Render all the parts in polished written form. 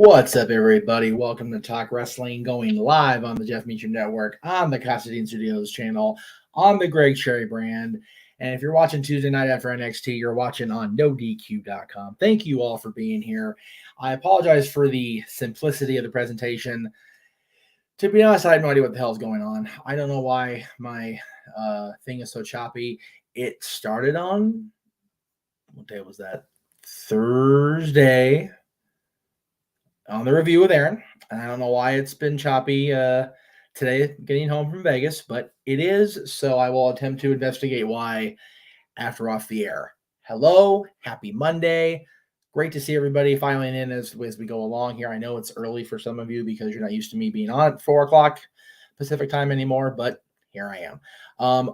What's up, everybody? Welcome to Talk Wrestling, going live on the Jeff Meacham Network, on the Constantine Studios channel, on the Greg Cherry brand. And if you're watching Tuesday night after NXT, you're watching on NoDQ.com. Thank you all for being here. I apologize for the simplicity of the presentation. To be honest, I have no idea what the hell is going on. I don't know why my thing is so choppy. It started on, what day was that? Thursday. On the review with Aaron. And I don't know why it's been choppy today getting home from Vegas, but it is. So I will attempt to investigate why after off the air. Hello, happy Monday. Great to see everybody filing in as we go along here. I know it's early for some of you because you're not used to me being on at 4 o'clock Pacific time anymore, but here I am.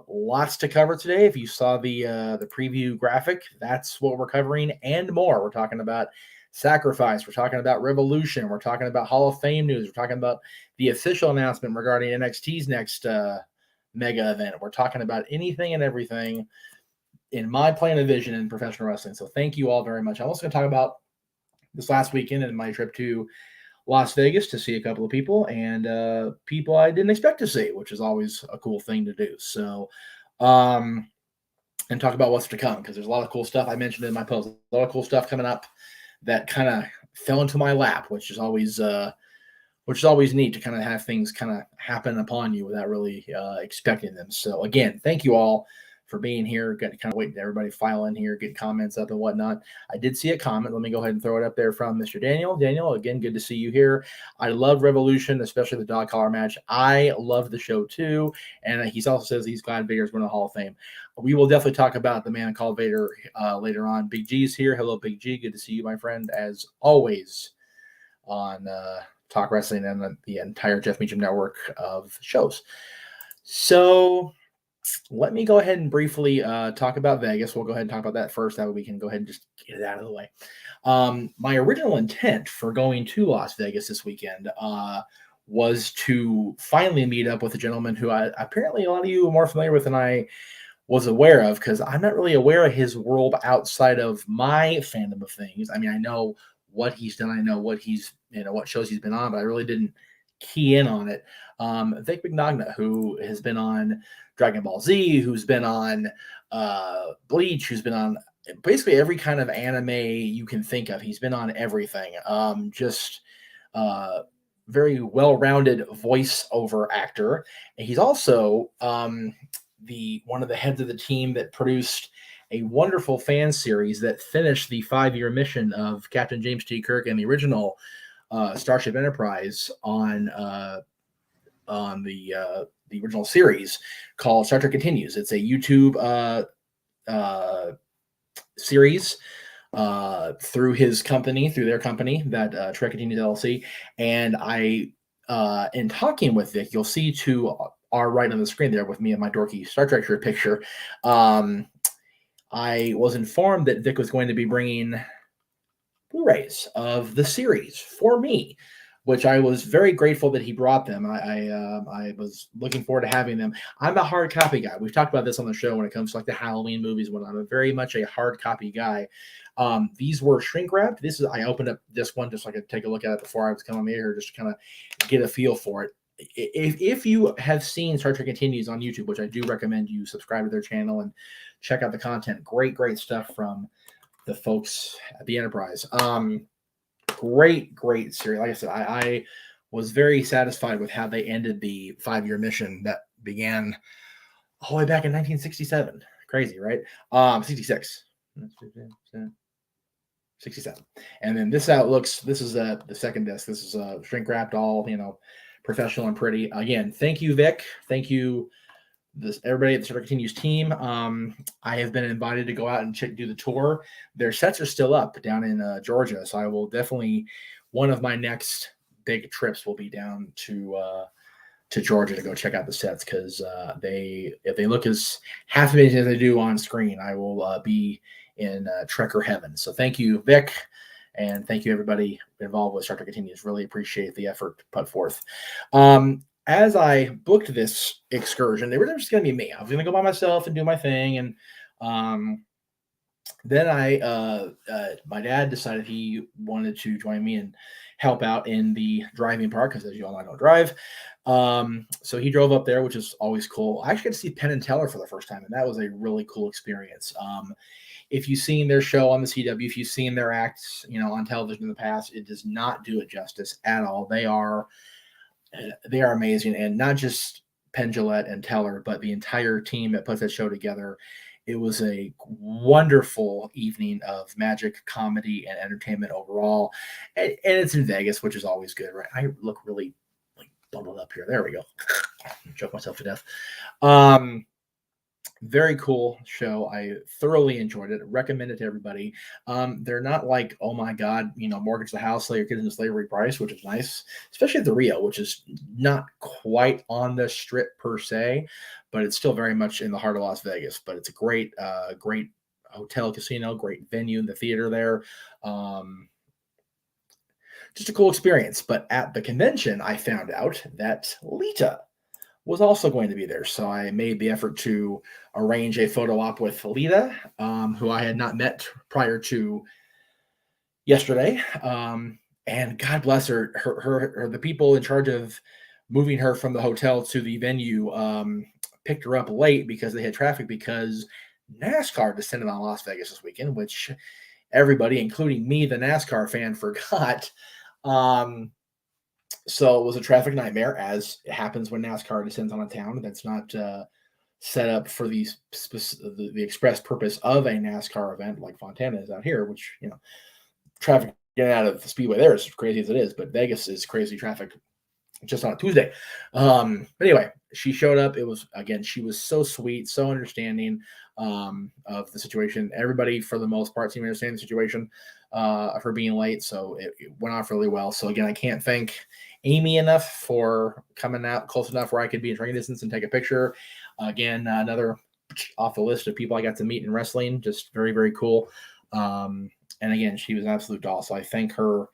Lots to cover today. If you saw the preview graphic, that's what we're covering and more. We're talking about Sacrifice. We're talking about Revolution. We're talking about Hall of Fame news. We're talking about the official announcement regarding NXT's next mega event. We're talking about anything and everything in my plan of vision in professional wrestling. So thank you all very much. I'm also going to talk about this last weekend and my trip to Las Vegas to see a couple of people and people I didn't expect to see, which is always a cool thing to do. So, and talk about what's to come because there's a lot of cool stuff I mentioned in my post. A lot of cool stuff coming up that kind of fell into my lap, which is always neat to kind of have things kind of happen upon you without really expecting them. So again, thank you all for being here. Got to kind of wait to everybody file in here, get comments up and whatnot. I did see a comment. Let me go ahead and throw it up there from Mr. Daniel. Daniel, again, good to see you here. I love Revolution, especially the dog collar match. I love the show too. And he also says he's glad Vader's going to the Hall of Fame. We will definitely talk about the man called Vader later on. Big G's here. Hello, Big G. Good to see you, my friend, as always on Talk Wrestling and the entire Jeff Meacham network of shows. So let me go ahead and briefly talk about Vegas. We'll go ahead and talk about that first. That way we can go ahead and just get it out of the way. My original intent for going to Las Vegas this weekend was to finally meet up with a gentleman who apparently a lot of you are more familiar with than I was aware of, because I'm not really aware of his world outside of my fandom of things. I mean, I know what he's done. I know what what shows he's been on, but I really didn't key in on it. Vic Mignogna, who has been on Dragon Ball Z, who's been on Bleach, who's been on basically every kind of anime you can think of. He's been on everything. Very well-rounded voiceover actor. And he's also one of the heads of the team that produced a wonderful fan series that finished the 5-year mission of Captain James T. Kirk and the original Starship Enterprise on the original series called Star Trek Continues. It's a YouTube series through their company, that Trek Continues LLC. And in talking with Vic, you'll see to our right on the screen there with me and my dorky Star Trek shirt picture, I was informed that Vic was going to be bringing Blu-rays of the series for me, which I was very grateful that he brought them. I was looking forward to having them. I'm a hard copy guy. We've talked about this on the show when it comes to like the Halloween movies. When I'm very much a hard copy guy. These were shrink wrapped. I opened up this one just so I could take a look at it before I was coming here, just to kind of get a feel for it. If you have seen Star Trek Continues on YouTube, which I do recommend you subscribe to their channel and check out the content. Great stuff from the folks at the Enterprise. Great series. Like I said, I was very satisfied with how they ended the 5-year mission that began all the way back in 1967. Crazy, right? 66. 67. And then this is the second disc. This is shrink wrapped, all, professional and pretty. Again, thank you, Vic. Thank you, everybody at the Star Trek Continues team. I have been invited to go out and do the tour. Their sets are still up down in Georgia, so I will definitely, one of my next big trips will be down to Georgia to go check out the sets, because if they look as half amazing as they do on screen, I will be in Trekker heaven. So thank you, Vic. And thank you, everybody involved with Star Trek Continues. Really appreciate the effort put forth. As I booked this excursion, they were just going to be me. I was going to go by myself and do my thing. And Then my dad decided he wanted to join me and help out in the driving part because, as you all know, I don't drive. So he drove up there, which is always cool. I actually got to see Penn and Teller for the first time, and that was a really cool experience. If you've seen their show on the CW, if you've seen their acts, on television in the past, it does not do it justice at all. They are amazing, and not just Penn Jillette and Teller, but the entire team that puts that show together. It was a wonderful evening of magic, comedy, and entertainment overall. And it's in Vegas, which is always good, right? I look really like bundled up here. There we go. Choke myself to death. Very cool show. I thoroughly enjoyed it. Recommend it to everybody. They're not like, oh my God, mortgage the house, sell your kids into slavery price, which is nice, especially at the Rio, which is not quite on the strip per se, but it's still very much in the heart of Las Vegas. But it's a great hotel, casino, great venue in the theater there. Just a cool experience. But at the convention, I found out that Lita was also going to be there. So I made the effort to arrange a photo op with Lita, who I had not met prior to yesterday. And God bless her, the people in charge of moving her from the hotel to the venue picked her up late because they had traffic because NASCAR descended on Las Vegas this weekend, which everybody, including me, the NASCAR fan, forgot. So it was a traffic nightmare, as it happens when NASCAR descends on a town that's not set up for the express purpose of a NASCAR event like Fontana is out here, which, traffic getting out of the speedway there is crazy as it is, but Vegas is crazy traffic just on a Tuesday. But anyway, she showed up. She was so sweet, so understanding of the situation. Everybody, for the most part, seemed to understand the situation of her being late. So it went off really well. So again, I can't thank Amy enough for coming out close enough where I could be in striking distance and take a picture. Again, another off the list of people I got to meet in wrestling. Just very, very cool. And again, she was an absolute doll. So I thank her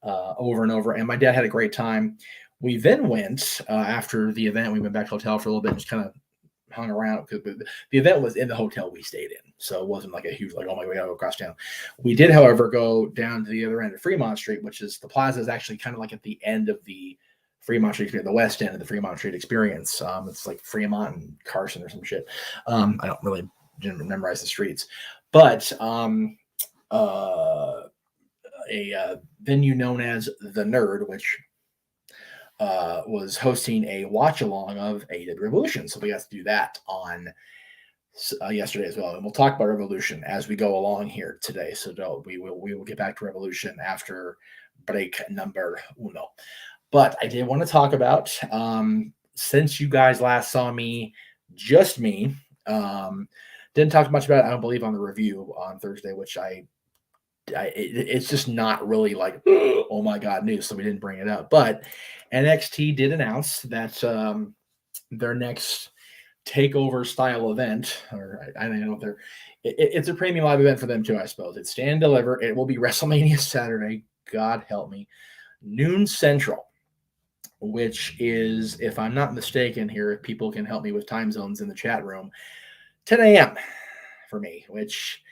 over and over. And my dad had a great time. We then went after the event. We went back to the hotel for a little bit and just kind of hung around because the event was in the hotel we stayed in. So it wasn't like a huge, like, oh my God, we gotta go across town. We did, however, go down to the other end of Fremont Street, which is the plaza is actually kind of like at the end of the Fremont Street, the west end of the Fremont Street experience. It's like Fremont and Carson or some shit. I didn't memorize the streets, but a venue known as The Nerd, which was hosting a watch along of AEW Revolution. So we got to do that on yesterday as well. And we'll talk about Revolution as we go along here today. So we will get back to Revolution after break number uno. But I did want to talk about, since you guys last saw me, just me, didn't talk much about it, I don't believe, on the review on Thursday, which it's just not really like, oh my God, news. So we didn't bring it up. But NXT did announce that their next takeover style event, or I don't know if it's a premium live event for them too, I suppose. It's Stand and Deliver. It will be WrestleMania Saturday. God help me. Noon Central, which is, if I'm not mistaken here, if people can help me with time zones in the chat room, 10 a.m. for me, which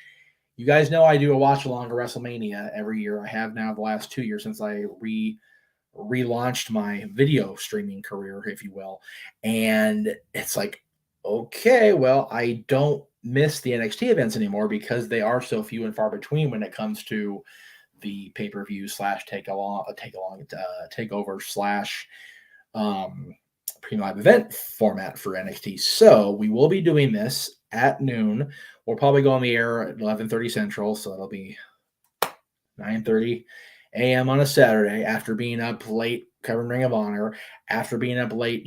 you guys know I do a watch along to WrestleMania every year. I have now the last 2 years since I relaunched my video streaming career, if you will. And it's like, okay, well, I don't miss the NXT events anymore because they are so few and far between when it comes to the pay-per-view / takeover / premium live event format for NXT. So we will be doing this at noon. We'll probably go on the air at 11:30 Central, so it'll be 9:30 a.m. on a Saturday after being up late covering Ring of Honor, after being up late,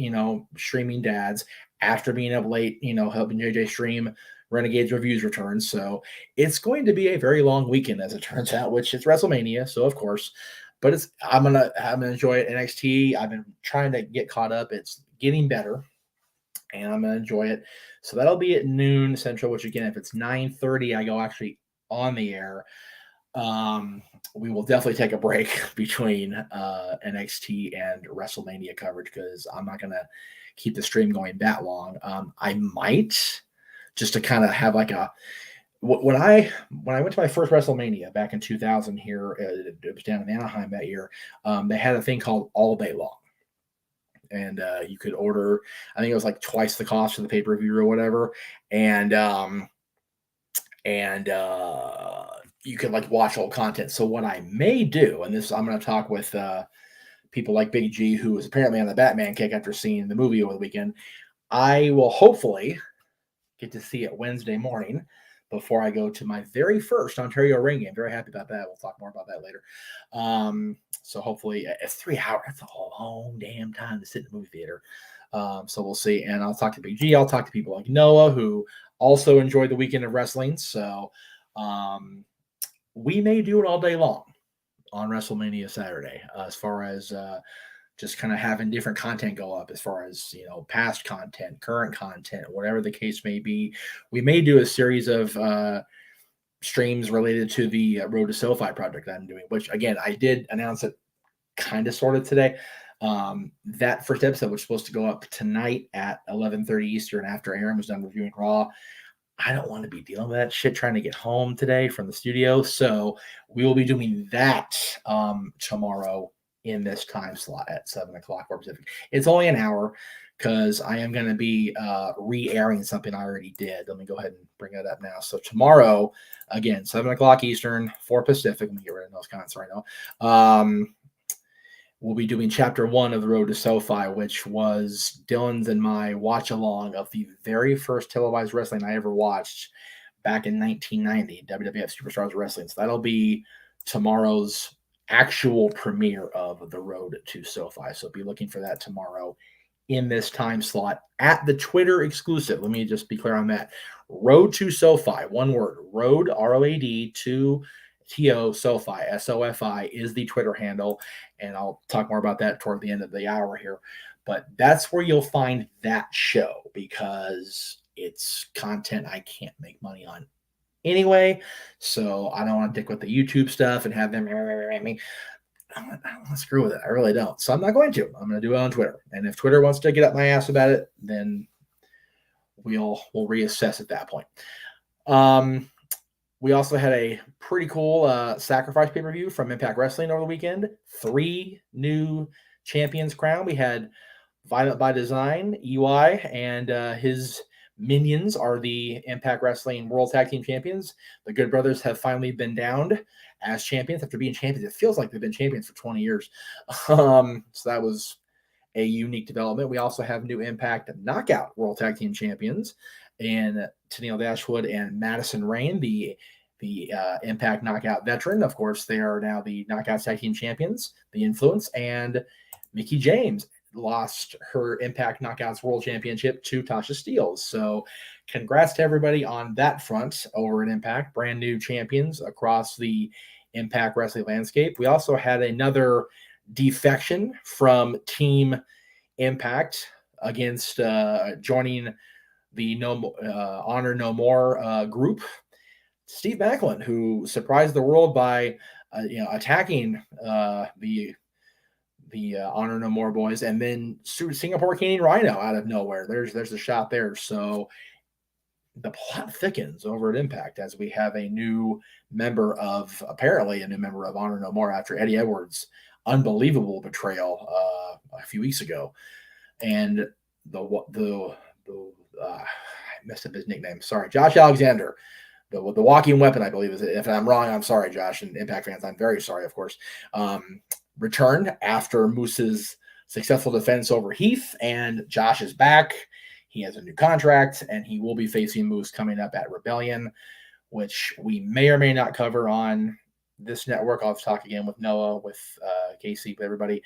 streaming Dads, after being up late, helping JJ stream Renegades Reviews returns. So it's going to be a very long weekend, as it turns out, which is WrestleMania, so of course. But I'm gonna enjoy it. NXT, I've been trying to get caught up. It's getting better, and I'm gonna enjoy it. So that'll be at noon Central, which again, if it's 9:30, I go actually on the air. We will definitely take a break between NXT and WrestleMania coverage because I'm not gonna keep the stream going that long. I might, just to kind of have like when I went to my first WrestleMania back in 2000 here, it was down in Anaheim that year. They had a thing called All Day Long, and you could order. I think it was like twice the cost of the pay per view or whatever, and you could like watch old content. So what I may do, and this I'm going to talk with people like Big G, who was apparently on the Batman kick after seeing the movie over the weekend. I will hopefully get to see it Wednesday morning before I go to my very first Ontario ring game. Very happy about that. We'll talk more about that later. So hopefully it's 3 hours. That's a long damn time to sit in the movie theater. So we'll see. And I'll talk to Big G. I'll talk to people like Noah, who also enjoyed the weekend of wrestling. So we may do it all day long on WrestleMania Saturday, as far as just kind of having different content go up, as far as, you know, past content, current content, whatever the case may be. We may do a series of streams related to the Road to SoFi project that I'm doing, which again, I did announce it kind of sort of today. That first episode was supposed to go up tonight at 11:30 Eastern after Aaron was done reviewing Raw. I don't want to be dealing with that shit trying to get home today from the studio. So we will be doing that tomorrow in this time slot at 7 o'clock or Pacific. It's only an hour because I am going to be re-airing something I already did. Let me go ahead and bring that up now. So tomorrow, again, 7 o'clock Eastern, 4 Pacific. Let me get rid of those comments right now. We'll be doing chapter 1 of the Road to SoFi, which was Dylan's and my watch along of the very first televised wrestling I ever watched back in 1990, WWF Superstars Wrestling. So that'll be tomorrow's actual premiere of the Road to SoFi. So be looking for that tomorrow in this time slot at the Twitter exclusive. Let me just be clear on that. Road to SoFi, one word, Road, ROAD, to TO SoFi, SOFI is the Twitter handle. And I'll talk more about that toward the end of the hour here. But that's where you'll find that show, because it's content I can't make money on anyway. So I don't want to dick with the YouTube stuff and have them me. I don't want to screw with it. I really don't. So I'm not going to. I'm going to do it on Twitter. And if Twitter wants to get up my ass about it, then we'll reassess at that point. We also had a pretty cool Sacrifice pay-per-view from Impact Wrestling over the weekend. 3 new champions crowned. We had Violent by Design, EY, and his minions are the Impact Wrestling World Tag Team Champions. The Good Brothers have finally been downed as champions after being champions. It feels like they've been champions for 20 years. So that was a unique development. We also have new Impact Knockout World Tag Team Champions in Tennille Dashwood and Madison Rain, the Impact Knockout veteran. Of course, they are now the Knockout Tag Team Champions, the Influence, and Mickie James lost her Impact Knockouts World Championship to Tasha Steelz. So congrats to everybody on that front over at Impact. Brand new champions across the Impact Wrestling landscape. We also had another defection from Team Impact against joining the Honor No More group. Steve Macklin, who surprised the world by attacking the Honor No More boys, and then Singapore King Rhino out of nowhere. There's a shot there. So the plot thickens over at Impact as we have apparently a new member of Honor No More after Eddie Edwards' unbelievable betrayal a few weeks ago. And I messed up his nickname. Sorry, Josh Alexander, the walking weapon, I believe is it. If I'm wrong, I'm sorry, Josh, and Impact fans. I'm very sorry, of course. Returned after Moose's successful defense over Heath, and Josh is back. He has a new contract, and he will be facing Moose coming up at Rebellion, which we may or may not cover on this network. I'll have to talk again with Noah, with Casey, with everybody.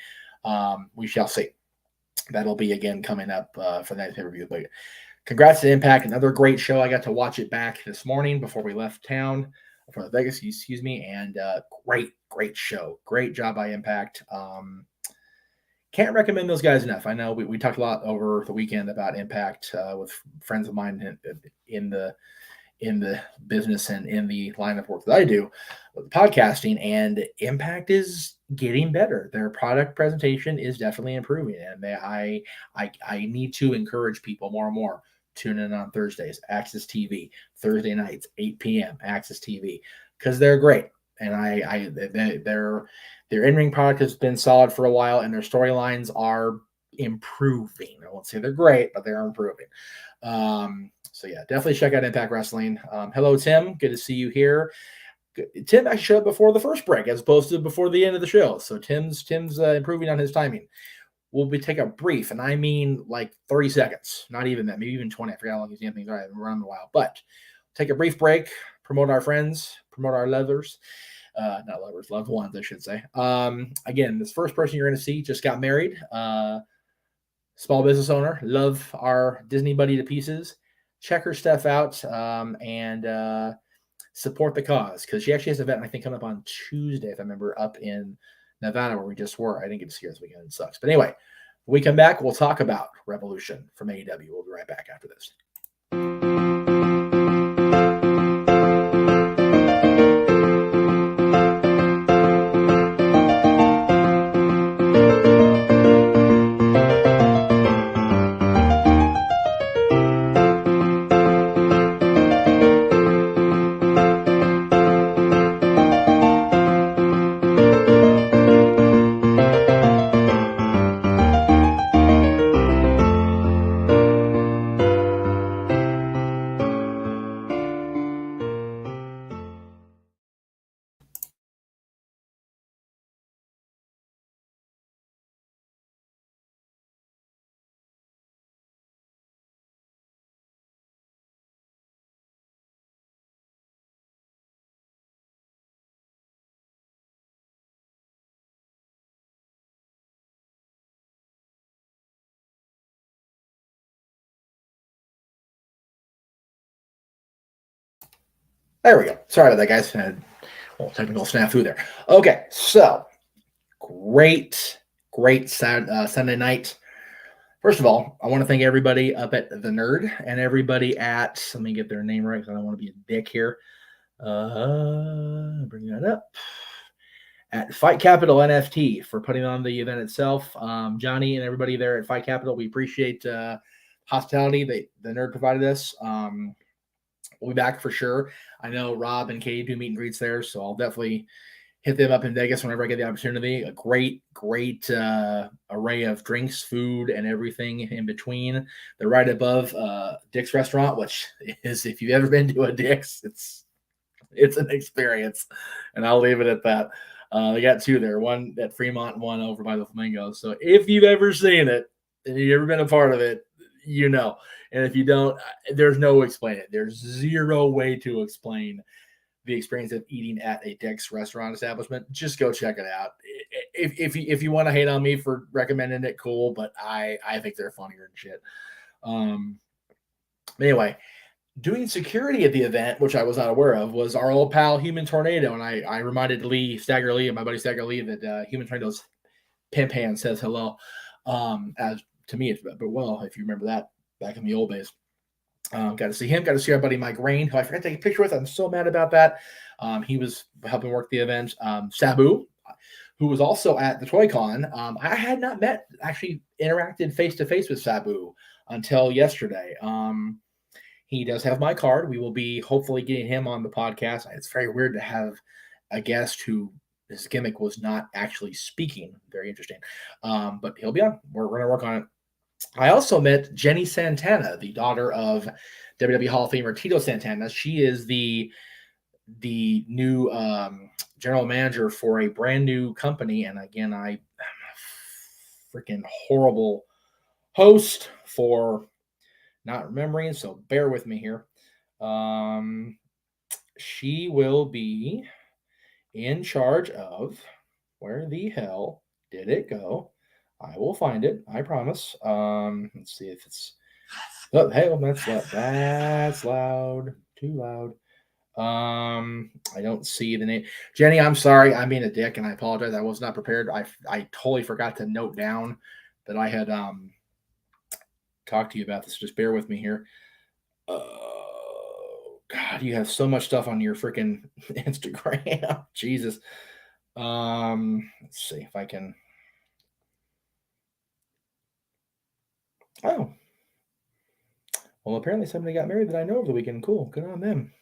We shall see. That'll be again coming up for that pay-per-view. But congrats to Impact. Another great show. I got to watch it back this morning before we left town for the Vegas, and great show. Great job by Impact. Can't recommend those guys enough. I know we talked a lot over the weekend about Impact with friends of mine in the business and in the line of work that I do with podcasting, and Impact is getting better. Their product presentation is definitely improving, and I need to encourage people more and more. tune in on Thursdays, Access TV. Thursday nights, 8 p.m., Access TV, because they're great. And their in-ring product has been solid for a while, and their storylines are improving. I won't say they're great, but they're improving. So yeah, definitely check out Impact Wrestling. Hello, Tim. Good to see you here. Tim actually showed up before the first break as opposed to before the end of the show. So Tim's improving on his timing. We'll take a brief, and I mean like 30 seconds, not even that, maybe even 20. I forgot how long these damn things are. I've been running a while, but take a brief break, promote our friends, promote our lovers. Not lovers, loved ones, I should say. Again, this first person you're going to see just got married. Small business owner. Love our Disney buddy to pieces. Check her stuff out and support the cause, because she actually has an event, I think, coming up on Tuesday, if I remember, up in Nevada where we just were. I didn't get to see her this weekend. It sucks. But anyway, when we come back, we'll talk about Revolution from AEW. We'll be right back after this. There we go. Sorry about that, guys. Technical snafu there. Okay, so great Sunday night. First of all, I want to thank everybody up at The Nerd and everybody at, let me get their name right because I don't want to be a dick here. Bring that up. At Fight Capital NFT for putting on the event itself. Johnny and everybody there at Fight Capital, we appreciate hospitality the Nerd provided us. We'll be back for sure. I know Rob and Katie do meet and greets there, so I'll definitely hit them up in Vegas whenever I get the opportunity. A great array of drinks, food, and everything in between. They're right above Dick's Restaurant, which is, if you've ever been to a Dick's, it's an experience, and I'll leave it at that. They got two there, one at Fremont and one over by the Flamingos. So if you've ever seen it and you've ever been a part of it, you know. And if you don't, there's no explain it. There's zero way to explain the experience of eating at a Dick's restaurant establishment. Just go check it out. If you want to hate on me for recommending it, cool. But I think they're funnier and shit. Anyway, doing security at the event, which I was not aware of, was our old pal Human Tornado, and I reminded Stagger Lee, and my buddy Stagger Lee, that Human Tornado's pimp hand says hello. As to me, but well, if you remember that back in the old days. Got to see him. Got to see our buddy Mike Rain, who I forgot to take a picture with. I'm so mad about that. He was helping work the event. Sabu, who was also at the Toy Con. I had not actually interacted face to face with Sabu until yesterday. He does have my card. We will be hopefully getting him on the podcast. It's very weird to have a guest who his gimmick was not actually speaking. Very interesting. But he'll be on. We're going to work on it. I also met Jenny Santana, the daughter of WWE Hall of Famer Tito Santana. She is the new general manager for a brand new company. And again, I'm a freaking horrible host for not remembering, so bear with me here. She will be in charge of, where the hell did it go? I will find it. I promise. Let's see if it's. Oh, hey, that's loud. That's loud. Too loud. I don't see the name. Jenny, I'm sorry. I'm being a dick, and I apologize. I was not prepared. I totally forgot to note down that I had talked to you about this. Just bear with me here. God, you have so much stuff on your freaking Instagram. Jesus. Let's see if I can. Oh, Well, apparently somebody got married that I know over the weekend. Cool. Good on them.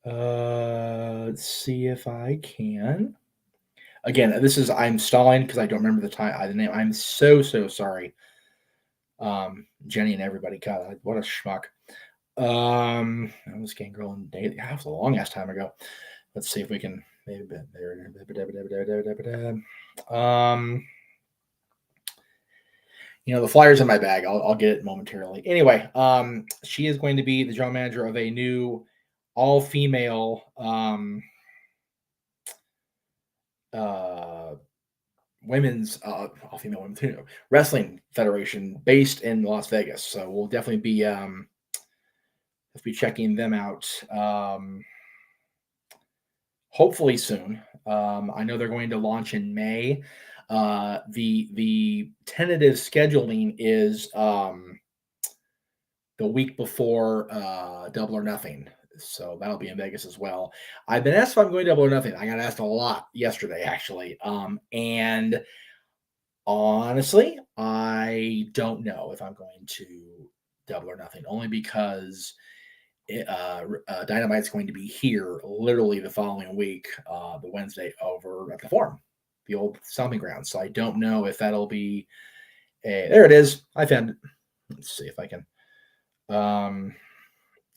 Let's see if I can. Again, I'm stalling because I don't remember the name. I'm so sorry. Jenny and everybody. God, what a schmuck. I was getting girl in daily. That was a long ass time ago. Let's see if we can maybe there. The flyer's in my bag. I'll get it momentarily. Anyway, she is going to be the general manager of a new all-female women's all-female women's wrestling federation based in Las Vegas. So we'll definitely be checking them out. Hopefully soon. I know they're going to launch in May. The tentative scheduling is the week before Double or Nothing. So that'll be in Vegas as well. I've been asked if I'm going Double or Nothing. I got asked a lot yesterday, actually. And honestly, I don't know if I'm going to Double or Nothing, only because Dynamite's going to be here literally the following week, the Wednesday, over at the Forum, the old stomping ground. So I don't know if that'll be there it is. I found it. Let's see if I can.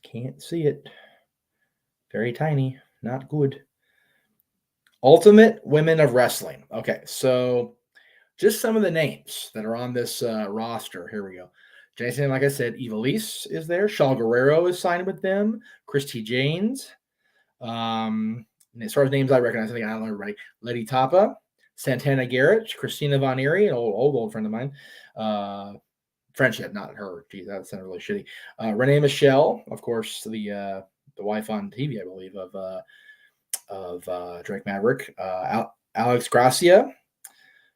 Can't see it. Very tiny. Not good. Ultimate Women of Wrestling. Okay, so just some of the names that are on this roster. Here we go. Jason, like I said, Ivelisse is there. Shaul Guerrero is signed with them. Christy Janes. As far as names I recognize, I think I don't know everybody. Lady Tapa, Santana Garrett, Christina Von Eerie, an old friend of mine. Friendship, not her. Geez, that sounded really shitty. Renee Michelle, of course, the wife on TV, I believe, of Drake Maverick. Alex Gracia,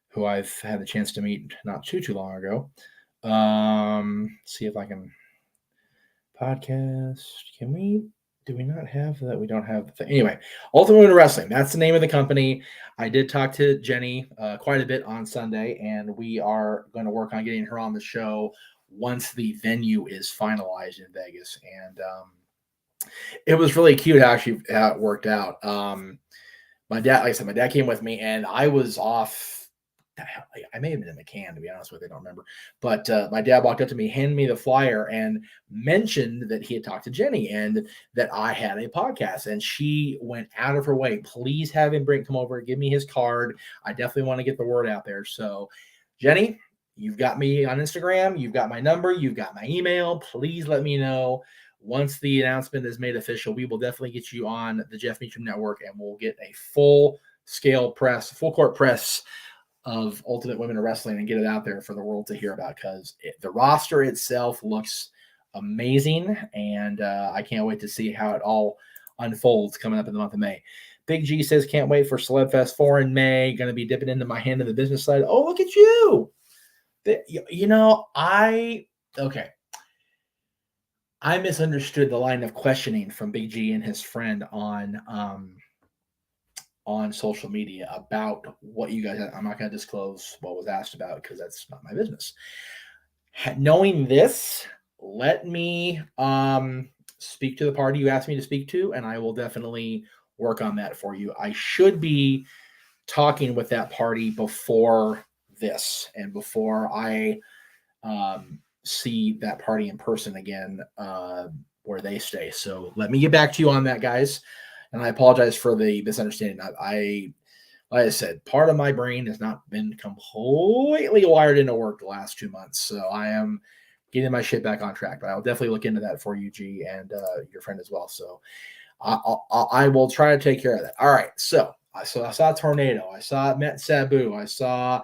who I've had the chance to meet not too long ago. See if I can podcast. Do we not have that? We don't have the thing. Anyway, Ultimate Women Wrestling. That's the name of the company. I did talk to Jenny quite a bit on Sunday, and we are going to work on getting her on the show once the venue is finalized in Vegas. And it was really cute how it worked out. My dad, like I said, my dad came with me, and I was off. I may have been in the can, to be honest with you. I don't remember. But my dad walked up to me, handed me the flyer, and mentioned that he had talked to Jenny and that I had a podcast. And she went out of her way. Please have him come over, give me his card. I definitely want to get the word out there. So, Jenny, you've got me on Instagram. You've got my number. You've got my email. Please let me know. Once the announcement is made official, we will definitely get you on the Jeff Meacham Network, and we'll get a full court press of Ultimate Women of Wrestling and get it out there for the world to hear about, because the roster itself looks amazing, and I can't wait to see how it all unfolds coming up in the month of May. Big G says, can't wait for Celeb Fest 4 in May. Going to be dipping into my hand in the business side. Oh, look at you. I misunderstood the line of questioning from Big G and his friend on social media about what you guys. I'm not going to disclose what was asked about because that's not my business. Knowing this, let me speak to the party you asked me to speak to, and I will definitely work on that for you. I should be talking with that party before this and before I see that party in person again where they stay. So let me get back to you on that, guys. And I apologize for the misunderstanding. Like I said, part of my brain has not been completely wired into work the last 2 months. So I am getting my shit back on track. But I'll definitely look into that for you, G, and your friend as well. So I will try to take care of that. All right. So I saw Tornado. I met Sabu. I saw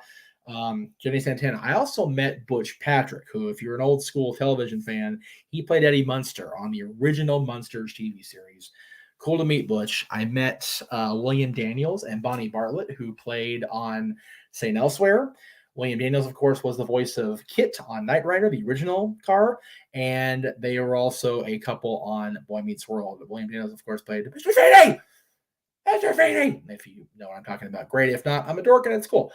Jenny Santana. I also met Butch Patrick, who, if you're an old school television fan, he played Eddie Munster on the original Munsters TV series. Cool to meet Butch. I met William Daniels and Bonnie Bartlett, who played on St. Elsewhere. William Daniels, of course, was the voice of Kit on Knight Rider, the original car, and they were also a couple on Boy Meets World. William Daniels, of course, played Mr. Feeney! Mr. Feeney! If you know what I'm talking about, great. If not, I'm a dork and it's cool.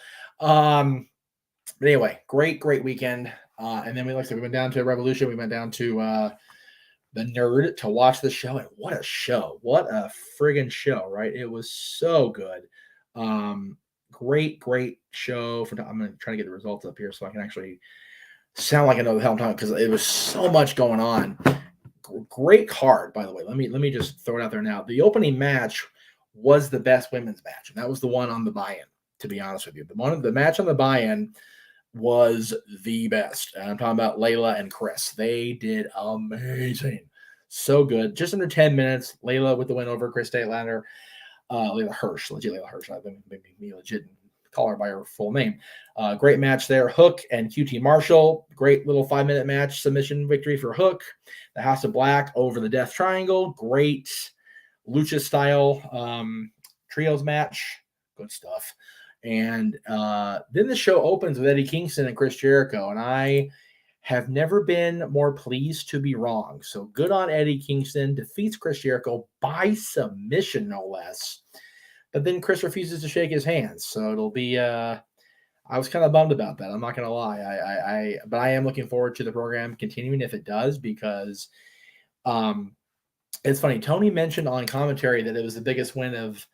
But anyway, great weekend. And then we went down to Revolution. We went down to the Nerd to watch the show. And what a show. What a friggin' show, right? It was so good. Great show. I'm going to try to get the results up here so I can actually sound like I know the hell I'm talking, because it was so much going on. Great card, by the way. Let me just throw it out there now. The opening match was the best women's match, and that was the one on the buy-in, to be honest with you. The match on the buy-in was the best. And I'm talking about Layla and Chris. They did amazing. So good. Just under 10 minutes. Layla with the win over Chris Statlander. Layla Hirsch. Legit Layla Hirsch. I've been me legit call her by her full name. Great match there. Hook and QT Marshall. Great little 5-minute match. Submission victory for Hook. The House of Black over the Death Triangle. Great lucha style trios match. Good stuff. And then the show opens with Eddie Kingston and Chris Jericho. And I have never been more pleased to be wrong. So good on Eddie Kingston. Defeats Chris Jericho by submission, no less. But then Chris refuses to shake his hands. So it'll be I was kind of bummed about that. I'm not going to lie. But I am looking forward to the program continuing if it does, because it's funny. Tony mentioned on commentary that it was the biggest win of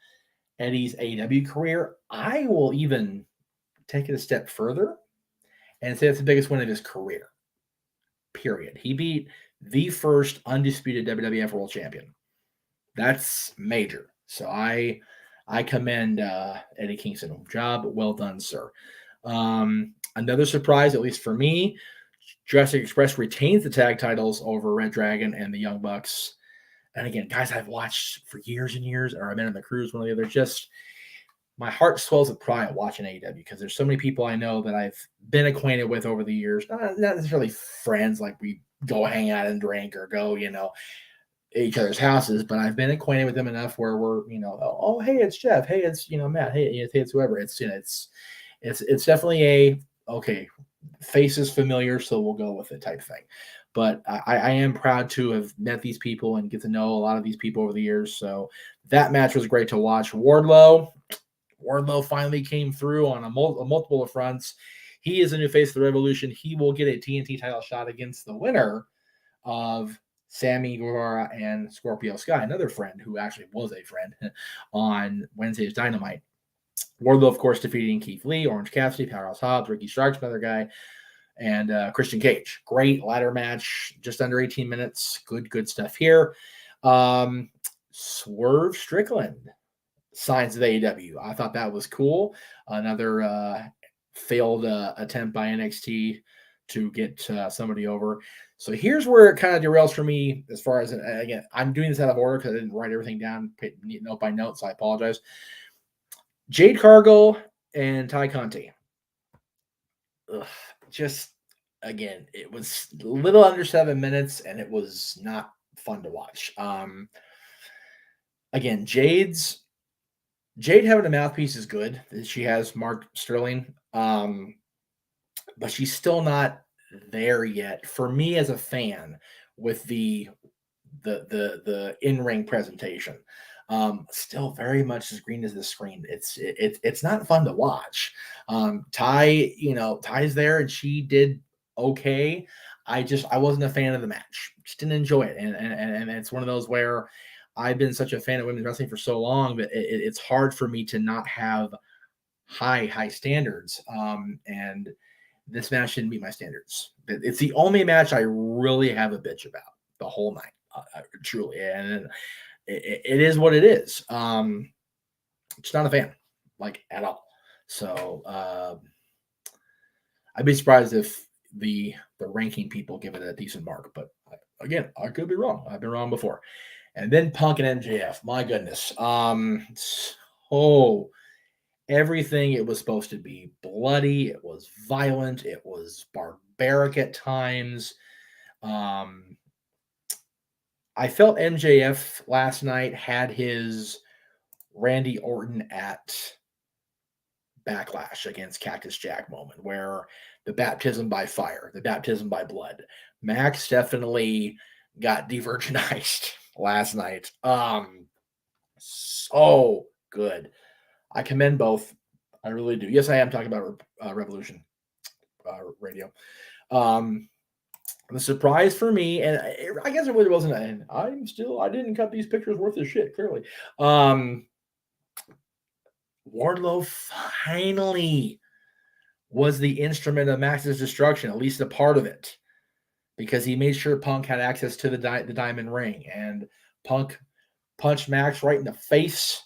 Eddie's AEW career. I will even take it a step further and say it's the biggest win of his career. Period. He beat the first undisputed WWF World Champion. That's major. So I commend Eddie Kingston. Job well done, sir. Another surprise, at least for me, Jurassic Express retains the tag titles over Red Dragon and the Young Bucks. And again, guys I've watched for years and years, or I've been on the cruise, one or the other. Just my heart swells with pride watching AEW, because there's so many people I know that I've been acquainted with over the years. Not necessarily friends, like we go hang out and drink or go, each other's houses, but I've been acquainted with them enough where we're, oh, hey, it's Jeff. Hey, it's, Matt. Hey, it's whoever. It's, it's definitely okay, face is familiar, so we'll go with it type thing. But I am proud to have met these people and get to know a lot of these people over the years. So that match was great to watch. Wardlow finally came through on a multiple of fronts. He is a new face of the Revolution. He will get a TNT title shot against the winner of Sammy Guevara and Scorpio Sky, another friend who actually was a friend on Wednesday's Dynamite. Wardlow, of course, defeating Keith Lee, Orange Cassidy, Powerhouse Hobbs, Ricky Starks, another guy, and Christian Cage. Great ladder match, just under 18 minutes. Good stuff here. Swerve Strickland signs with AEW. I thought that was cool. Another failed attempt by NXT to get somebody over. So here's where it kind of derails for me as far as, again, I'm doing this out of order because I didn't write everything down note by note, so I apologize. Jade Cargill and Ty Conti. Just, again, it was a little under 7 minutes, and it was not fun to watch. Again, Jade having a mouthpiece is good. She has Mark Sterling, but she's still not there yet for me as a fan with the in-ring presentation. Still very much as green as the screen. It's not fun to watch. Ty's there and she did okay. I wasn't a fan of the match. Just didn't enjoy it. And it's one of those where I've been such a fan of women's wrestling for so long that it's hard for me to not have high standards. And this match didn't meet my standards. It's the only match I really have a bitch about the whole night, truly. And it is what it is. Just not a fan, like, at all. So I'd be surprised if the ranking people give it a decent mark. But again, I could be wrong. I've been wrong before. And then Punk and MJF. My goodness. Everything it was supposed to be. Bloody. It was violent. It was barbaric at times. I felt MJF last night had his Randy Orton at Backlash against Cactus Jack moment, where the baptism by fire, the baptism by blood. Max definitely got de-virginized last night. So good. I commend both. I really do. Yes, I am talking about Revolution. radio. The surprise for me, and I guess it really wasn't, and I didn't cut these pictures worth of shit, clearly. Wardlow finally was the instrument of Max's destruction, at least a part of it, because he made sure Punk had access to the diamond ring, and Punk punched Max right in the face,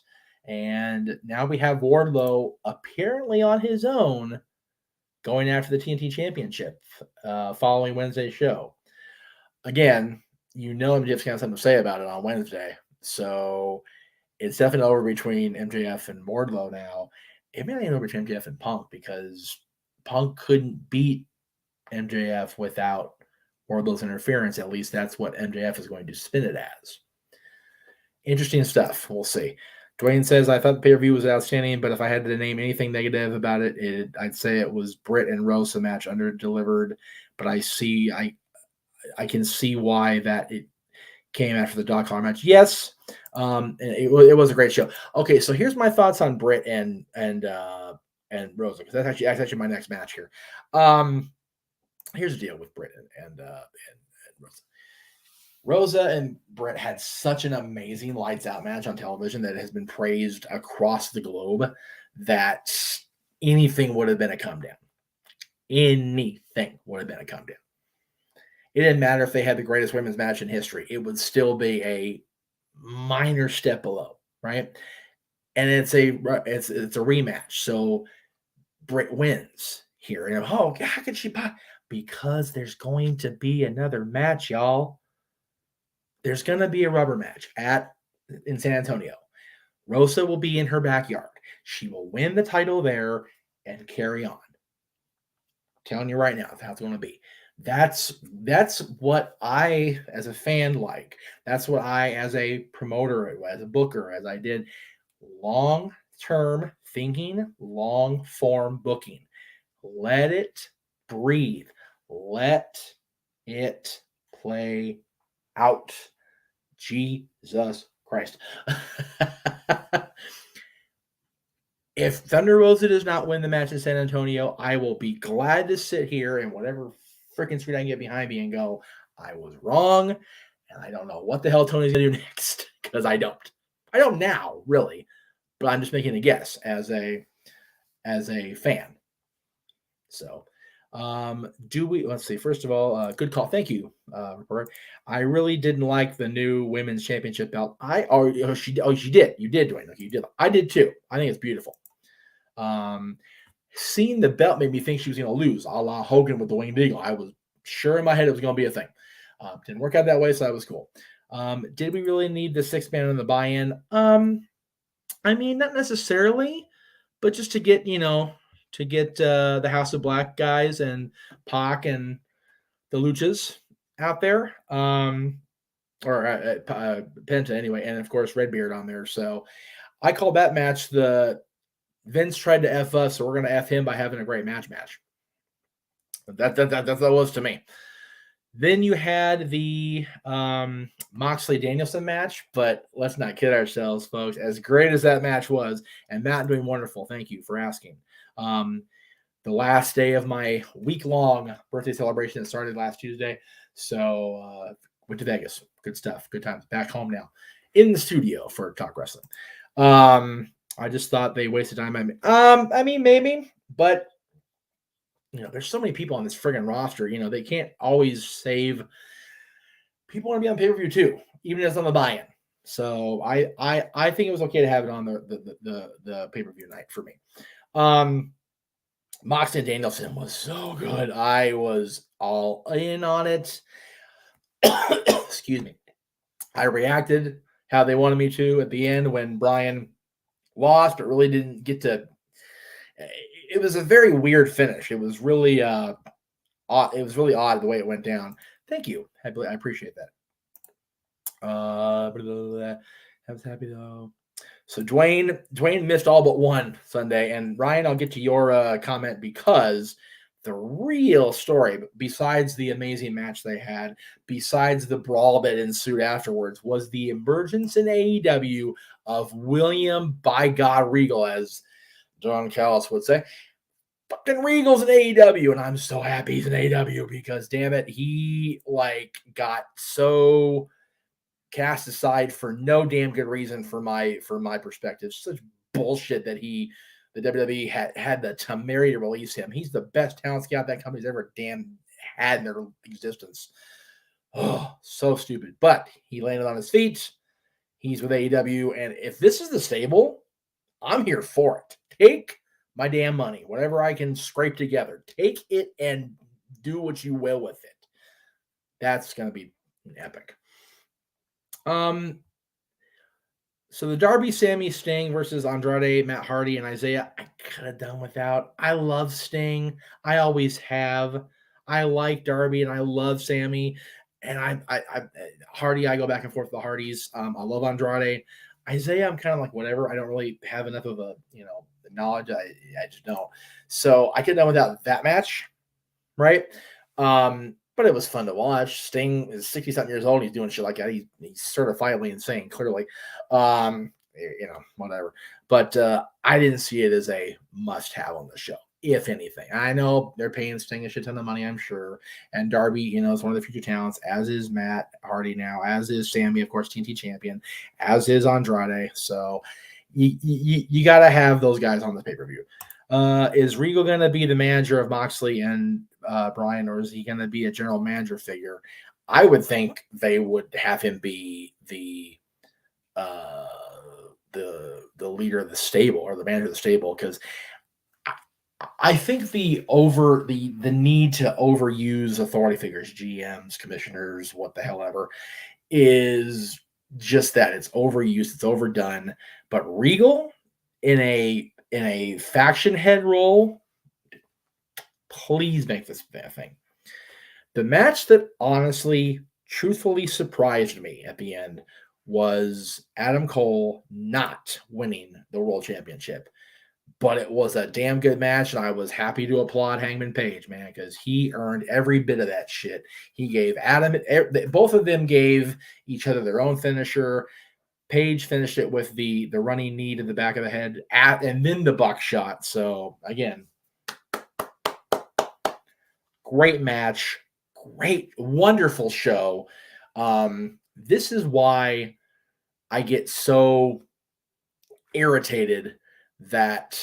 and now we have Wardlow apparently on his own going after the TNT Championship following Wednesday's show. Again, MJF's got something to say about it on Wednesday, so it's definitely over between MJF and Wardlow now. It may not even over between MJF and Punk, because Punk couldn't beat MJF without Wardlow's interference. At least that's what MJF is going to spin it as. Interesting stuff. We'll see. Dwayne says, I thought the pay-per-view was outstanding, but if I had to name anything negative about it, I'd say it was Britt and Rosa match under-delivered. But I can see why that it came after the Doc Collar match. Yes, it was a great show. Okay, so here's my thoughts on Britt and Rosa, because that's actually my next match here. Here's the deal with Britt and Rosa. Rosa and Britt had such an amazing lights out match on television that has been praised across the globe that anything would have been a come down. Anything would have been a come down. It didn't matter if they had the greatest women's match in history. It would still be a minor step below, right? And it's a rematch. So Britt wins here. And how could she buy? Because there's going to be another match, y'all. There's going to be a rubber match in San Antonio. Rosa will be in her backyard. She will win the title there and carry on. I'm telling you right now, that's how it's going to be. That's what I, as a fan, like. That's what I, as a promoter, as a booker, as I did long-term thinking, long-form booking. Let it breathe. Let it play out. Jesus Christ. If Thunder Rosa does not win the match in San Antonio, I will be glad to sit here in whatever freaking street I can get behind me and go, I was wrong, and I don't know what the hell Tony's going to do next, because I don't. I don't now, really, but I'm just making a guess as a fan. So, let's see. First of all, good call. Thank you, Robert. I really didn't like the new women's championship belt. She did. You did, Dwayne. Okay, you did. I did too. I think it's beautiful. Seeing the belt made me think she was going to lose, a la Hogan with the Winged Eagle. I was sure in my head it was going to be a thing. Didn't work out that way, so that was cool. Did we really need the 6-man in the buy-in? I mean, not necessarily, but just to get, the House of Black guys and Pac and the Luchas out there, or Penta anyway, and of course Redbeard on there. So I call that match the Vince tried to F us, so we're going to F him by having a great match. That was to me. Then you had the Moxley-Danielson match, but let's not kid ourselves, folks. As great as that match was, and Matt doing wonderful, thank you for asking. The last day of my week-long birthday celebration that started last Tuesday, so went to Vegas. Good stuff, good times. Back home now, in the studio for Talk Wrestling. I just thought they wasted time. I mean, maybe, but there's so many people on this friggin' roster. They can't always save. People want to be on pay-per-view too, even if it's on the buy-in. So I think it was okay to have it on the pay-per-view night for me. Moxley and Danielson was so good. I was all in on it. Excuse me. I reacted how they wanted me to at the end when Brian lost, but really didn't get to. It was a very weird finish. It was really odd. It was really odd the way it went down. Thank you. I appreciate that. I was happy though. So Dwayne missed all but one Sunday, and Ryan, I'll get to your comment, because the real story, besides the amazing match they had, besides the brawl that ensued afterwards, was the emergence in AEW of William by God Regal, as Don Callis would say. fucking Regal's in AEW, and I'm so happy he's in AEW because damn it, he like got so cast aside for no damn good reason for my perspective. Such bullshit that the WWE had the temerity to release him. He's the best talent scout that company's ever damn had in their existence. Oh, so stupid. But he landed on his feet. He's with AEW, and if this is the stable, I'm here for it. Take my damn money, whatever I can scrape together. Take it and do what you will with it. That's going to be epic. So the Darby, Sammy, Sting versus Andrade, Matt Hardy, and Isaiah, I could have done without. I love Sting. I always have. I like Darby and I love Sammy. And I Hardy, I go back and forth with the Hardys. I love Andrade. Isaiah, I'm kind of like whatever. I don't really have enough of a knowledge. I just don't. So I could have done without that match, right? But it was fun to watch. Sting is 60-something years old. He's doing shit like that. He's certifiably insane, clearly. Whatever. But I didn't see it as a must-have on the show, if anything. I know they're paying Sting a shit ton of money, I'm sure. And Darby, is one of the future talents, as is Matt Hardy now, as is Sammy, of course, TNT champion, as is Andrade. So you got to have those guys on the pay-per-view. Is Regal going to be the manager of Moxley and Bryan, or is he going to be a general manager figure? I would think they would have him be the leader of the stable or the manager of the stable, because I think the need to overuse authority figures, GMs, commissioners, what the hell ever, is just that. It's overused, it's overdone. But Regal in a faction head role, please make this a thing. The match that honestly, truthfully surprised me at the end was Adam Cole not winning the World Championship. But it was a damn good match, and I was happy to applaud Hangman Page, man, because he earned every bit of that shit. He gave both of them gave each other their own finisher. Page finished it with the running knee to the back of the head, and then the buckshot. So, again, great match. Great, wonderful show. This is why I get so irritated that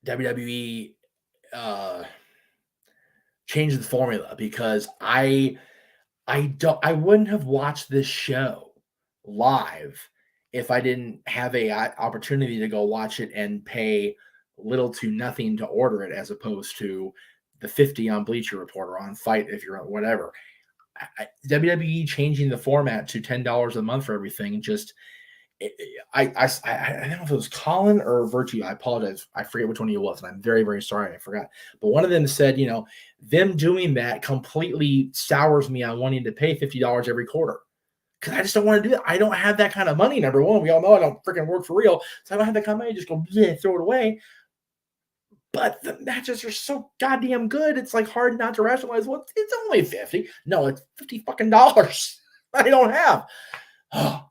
WWE changed the formula, because I wouldn't have watched this show live if I didn't have a opportunity to go watch it and pay little to nothing to order it, as opposed to the 50 on Bleacher Report or on Fight, if you're whatever. WWE changing the format to $10 a month for everything, just I don't know if it was Colin or Virtue. I apologize. I forget which one he was, and I'm very, very sorry. I forgot. But one of them said, them doing that completely sours me on wanting to pay $50 every quarter, because I just don't want to do that. I don't have that kind of money, number one. We all know I don't freaking work for real, so I don't have that kind of money. Just go throw it away. But the matches are so goddamn good. It's like hard not to rationalize. Well, it's only 50. No, it's $50 fucking dollars. I don't have.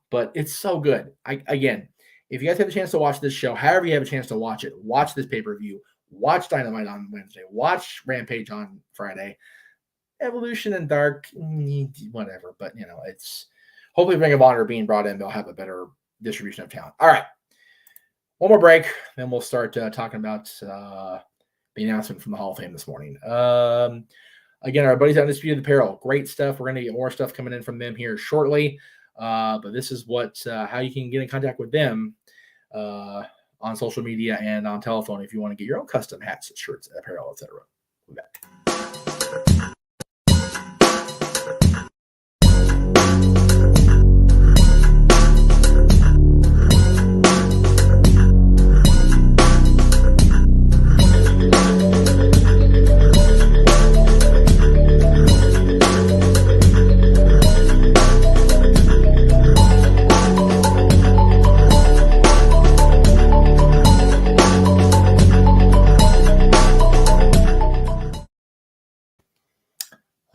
But it's so good. Again, if you guys have a chance to watch this show, however you have a chance to watch it, watch this pay-per-view, watch Dynamite on Wednesday, watch Rampage on Friday, Evolution and Dark, whatever. But it's hopefully Ring of Honor being brought in, they'll have a better distribution of talent. All right. One more break, then we'll start talking about the announcement from the Hall of Fame this morning. Again, our buddies at Undisputed Apparel, great stuff. We're going to get more stuff coming in from them here shortly. But this is how you can get in contact with them on social media and on telephone if you want to get your own custom hats, shirts, apparel, etc. We'll be back.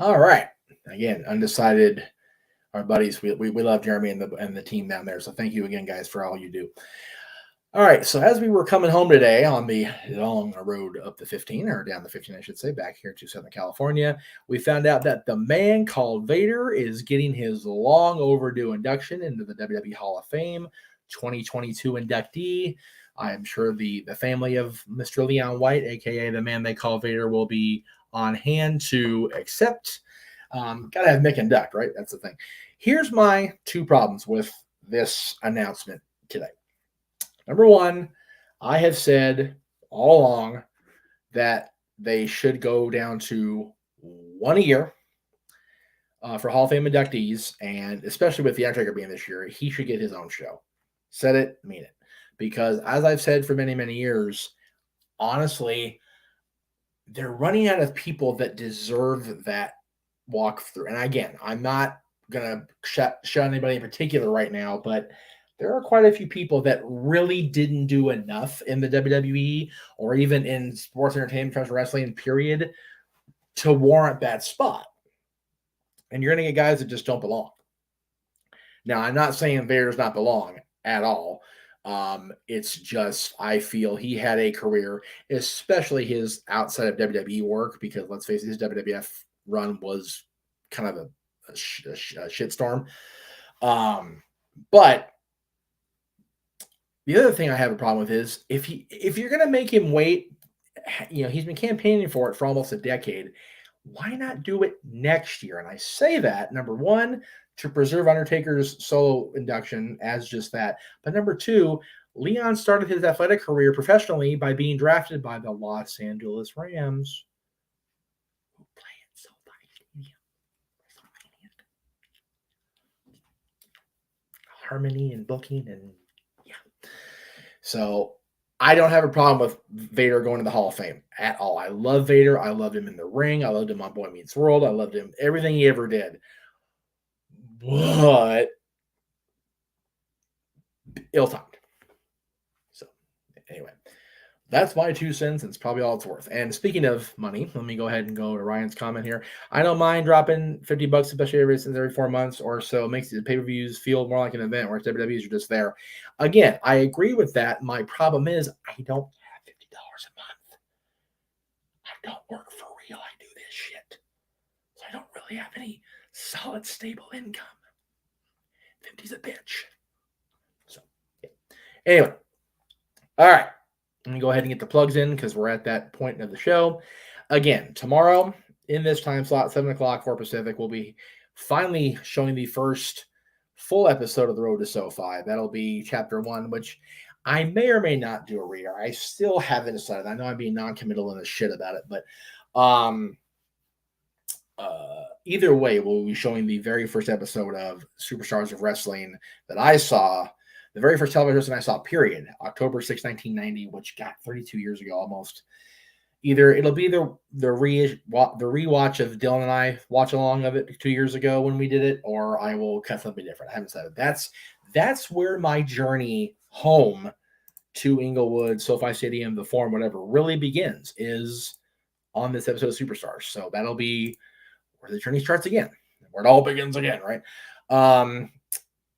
All right. Again, Undecided our buddies. We love Jeremy and the team down there. So thank you again, guys, for all you do. All right. So as we were coming home today on the long road up the 15, or down the 15, I should say, back here to Southern California, we found out that the man called Vader is getting his long overdue induction into the WWE Hall of Fame, 2022 inductee. I'm sure the family of Mr. Leon White, aka the man they call Vader, will be on hand to accept. Gotta have Mick induct, right? That's the thing. Here's my two problems with this announcement today. Number one, I have said all along that they should go down to 1 a year for Hall of Fame inductees, and especially with The Undertaker being this year, he should get his own show. Said it, mean it. Because as I've said for many, many years, honestly, they're running out of people that deserve that walkthrough. And again, I'm not going to shut anybody in particular right now, but there are quite a few people that really didn't do enough in the WWE or even in sports entertainment, professional wrestling, period, to warrant that spot. And you're going to get guys that just don't belong. Now, I'm not saying Vader does not belong at all. It's just, I feel he had a career, especially his outside of WWE work, because let's face it, his WWF run was kind of a shitstorm. But the other thing I have a problem with is if you're going to make him wait, he's been campaigning for it for almost a decade. Why not do it next year? And I say that, number one, to preserve Undertaker's solo induction as just that. But number two, Leon started his athletic career professionally by being drafted by the Los Angeles Rams, who play at SoFi Stadium. Harmony and booking and so I don't have a problem with Vader going to the Hall of Fame at all. I love Vader. I loved him in the ring. I loved him on Boy Meets World. I loved him everything he ever did. But ill-timed. So anyway, that's my 2 cents. It's probably all it's worth. And speaking of money, let me go ahead and go to Ryan's comment here. I don't mind dropping $50, especially every 4 months or so. It makes the pay-per-views feel more like an event, whereas WWEs are just there. Again, I agree with that. My problem is I don't have $50 a month. I don't work for real. I do this shit. So I don't really have any solid, stable income. 50's a bitch. So, yeah. Anyway. All right. Let me go ahead and get the plugs in because we're at that point of the show. Again, tomorrow in this time slot, 7 o'clock for Pacific, we'll be finally showing the first full episode of The Road to SoFi. That'll be chapter 1, which I may or may not do a reader. I still haven't decided. I know I'm being non-committal in the shit about it, but either way, we'll be showing the very first episode of Superstars of Wrestling that I saw. The very first television I saw, period, October 6, 1990, which got 32 years ago almost. Either it'll be the rewatch of Dylan and I watch along of it 2 years ago when we did it, or I will cut something different. I haven't decided. That's where my journey home to Inglewood, SoFi Stadium, the Forum, whatever, really begins, is on this episode of Superstars. So that'll be where the journey starts again, where it all begins again, right?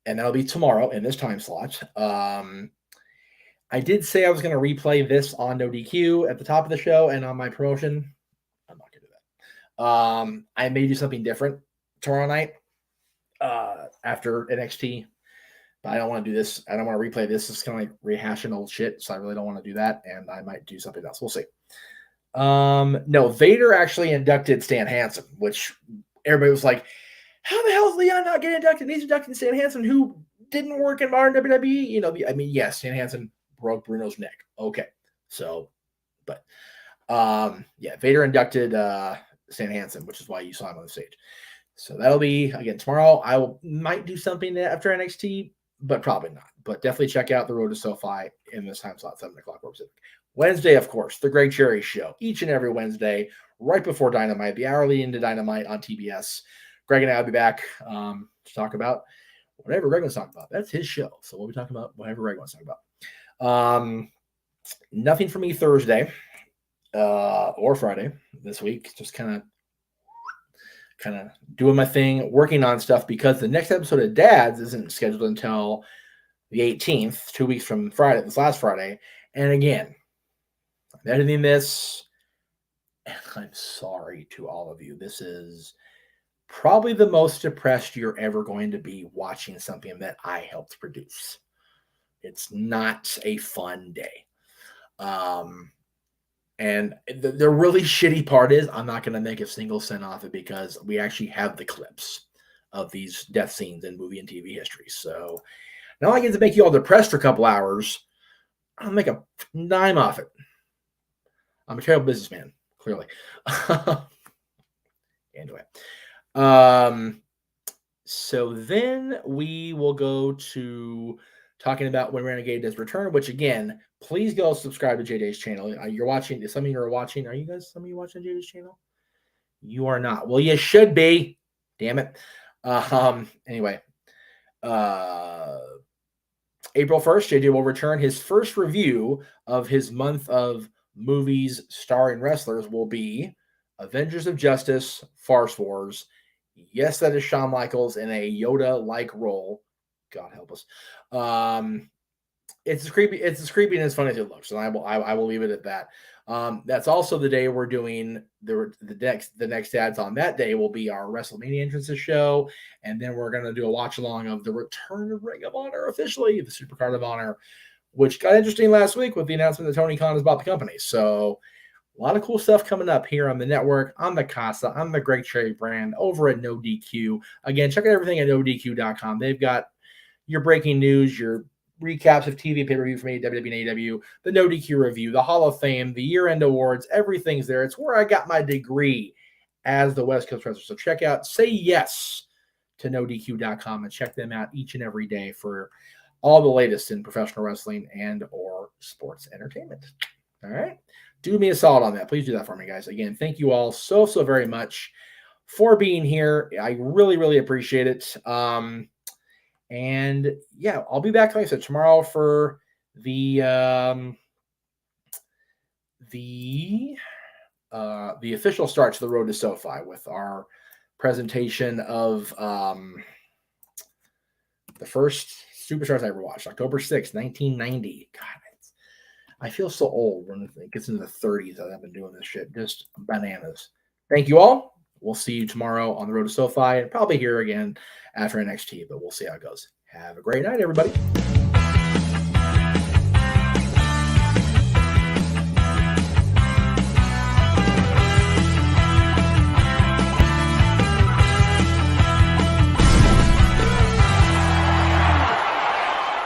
And that'll be tomorrow in this time slot. I did say I was going to replay this on No DQ at the top of the show and on my promotion. I'm not going to do that. I may do something different tomorrow night after NXT, but I don't want to do this. I don't want to replay this. It's kind of like rehashing old shit, so I really don't want to do that, and I might do something else. We'll see. No, Vader actually inducted Stan Hansen, which everybody was like, how the hell is Leon not getting inducted? He's inducting Stan Hansen, who didn't work in modern WWE. Yes, Stan Hansen broke Bruno's neck. Okay. So, but Vader inducted Stan Hansen, which is why you saw him on the stage. So that'll be again tomorrow. I might do something after NXT, but probably not. But definitely check out The Road to SoFi in this time slot, 7 o'clock Pacific. Wednesday, of course, the Greg Cherry Show, each and every Wednesday, right before Dynamite, the hour leading into Dynamite on TBS. Greg and I will be back to talk about whatever Greg wants to talk about. That's his show. So we'll be talking about whatever Greg wants to talk about. Nothing for me Thursday or Friday this week. Just kind of kind of doing my thing, working on stuff because the next episode of Dads isn't scheduled until the 18th, 2 weeks from Friday, this last Friday. And again, I'm editing this, and I'm sorry to all of you. This is probably the most depressed you're ever going to be watching something that I helped produce. It's not a fun day. And the really shitty part is I'm not going to make a single cent off it because we actually have the clips of these death scenes in movie and TV history. So now I get to make you all depressed for a couple hours. I'll make a dime off it. I'm a terrible businessman, clearly. Anyway. So then we will go to talking about when Renegade does return, which again, please go subscribe to JDay's channel. You're watching, some of you are watching. Are you guys, some of you watching JDay's channel? You are not. Well, you should be. Damn it. Anyway, April 1st, JD will return. His first review of his month of movies starring wrestlers will be Avengers of Justice, Farce Wars. Yes, that is Shawn Michaels in a Yoda-like role. God help us. It's as creepy and as funny as it looks, and I will leave it at that. That's also the day we're doing the next ads on that day will be our WrestleMania entrances show, and then we're gonna do a watch along of the return of Ring of Honor officially, the Supercard of Honor, which got interesting last week with the announcement that Tony Khan has bought the company. So a lot of cool stuff coming up here on the network, on the Casa, on the Greg Cherry brand, over at No DQ. Again, check out everything at NoDQ.com. They've got your breaking news, your recaps of TV pay-per-view from AEW and AEW, the No DQ review, the Hall of Fame, the year-end awards, everything's there. It's where I got my degree as the West Coast wrestler. So check out, say yes to NoDQ.com and check them out each and every day for all the latest in professional wrestling and or sports entertainment. All right. Do me a solid on that. Please do that for me, guys. Again, thank you all so very much for being here. I really, really appreciate it. And yeah, I'll be back, like I said, tomorrow for the official start to the Road to SoFi with our presentation of the first Superstars I ever watched, October 6th, 1990. God, I feel so old when it gets into the 30s that I've been doing this shit. Just bananas. Thank you all. We'll see you tomorrow on the Road to SoFi and probably here again after NXT, but we'll see how it goes. Have a great night, everybody.